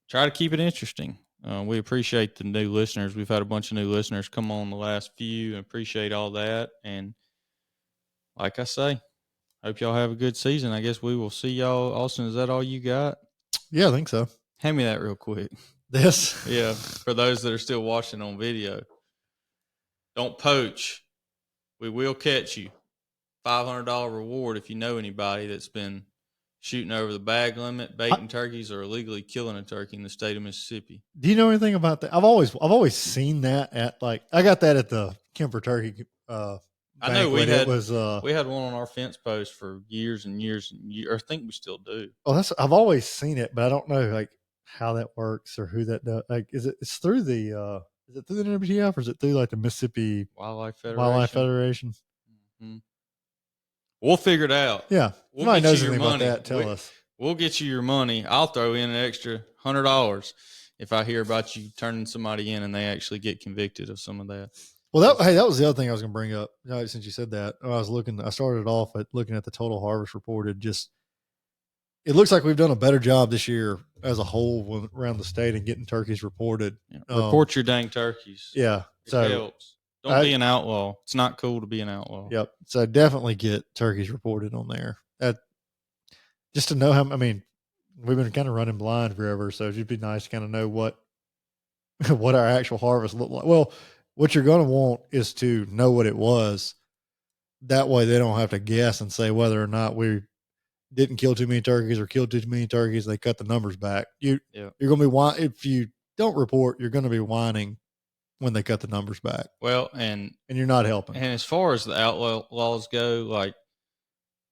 try to keep it interesting. We appreciate the new listeners. We've had a bunch of new listeners come on the last few and appreciate all that. And like I say, hope y'all have a good season. I guess we will see y'all. Austin, is that all you got? Yeah, I think so. Hand me that real quick. This? Yeah, for those that are still watching on video. Don't poach. We will catch you. $500 reward if you know anybody that's been shooting over the bag limit, baiting turkeys, or illegally killing a turkey in the state of Mississippi. Do you know anything about that? I've always seen that at I got that at the Kemper Turkey. I know we had one on our fence post for years and years and years. I think we still do. Oh, I've always seen it, but I don't know how that works or who that does. It's through the is it through the NWTF or is it through the Mississippi Wildlife Federation? Mm-hmm. We'll figure it out. Yeah. Somebody knows anything about that, tell us. We'll get you your money. I'll throw in an extra $100 if I hear about you turning somebody in and they actually get convicted of some of that. Well, that was the other thing I was going to bring up. Since you said that, I started off at looking at the total harvest reported. It looks like we've done a better job this year as a whole around the state and getting turkeys reported. Yeah. Report your dang turkeys. Yeah. It helps. Don't be an outlaw. It's not cool to be an outlaw. Yep. So definitely get turkeys reported on there. Just to know we've been kind of running blind forever. So it'd be nice to kind of know what our actual harvest looked like. Well, what you're going to want is to know what it was. That way they don't have to guess and say whether or not we didn't kill too many turkeys or killed too many turkeys. They cut the numbers back. You're going to be if you don't report, you're going to be whining when they cut the numbers back. Well, and you're not helping. And as far as the outlaws go,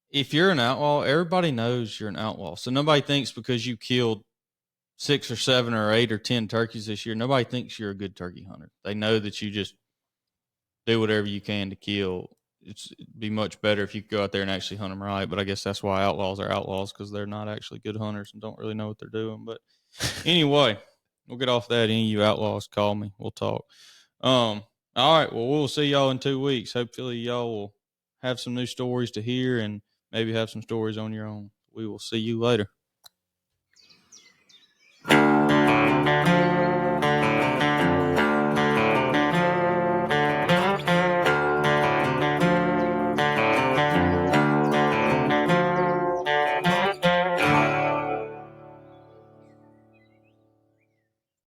if you're an outlaw, everybody knows you're an outlaw. So nobody thinks because you killed 6 or 7 or 8 or 10 turkeys this year, nobody thinks you're a good turkey hunter. They know that you just do whatever you can to kill. It'd be much better if you could go out there and actually hunt them right. But I guess that's why outlaws are outlaws, because they're not actually good hunters and don't really know what they're doing. But anyway, we'll get off that. Any of you outlaws, call me. We'll talk. All right. Well, we'll see y'all in 2 weeks. Hopefully y'all will have some new stories to hear and maybe have some stories on your own. We will see you later.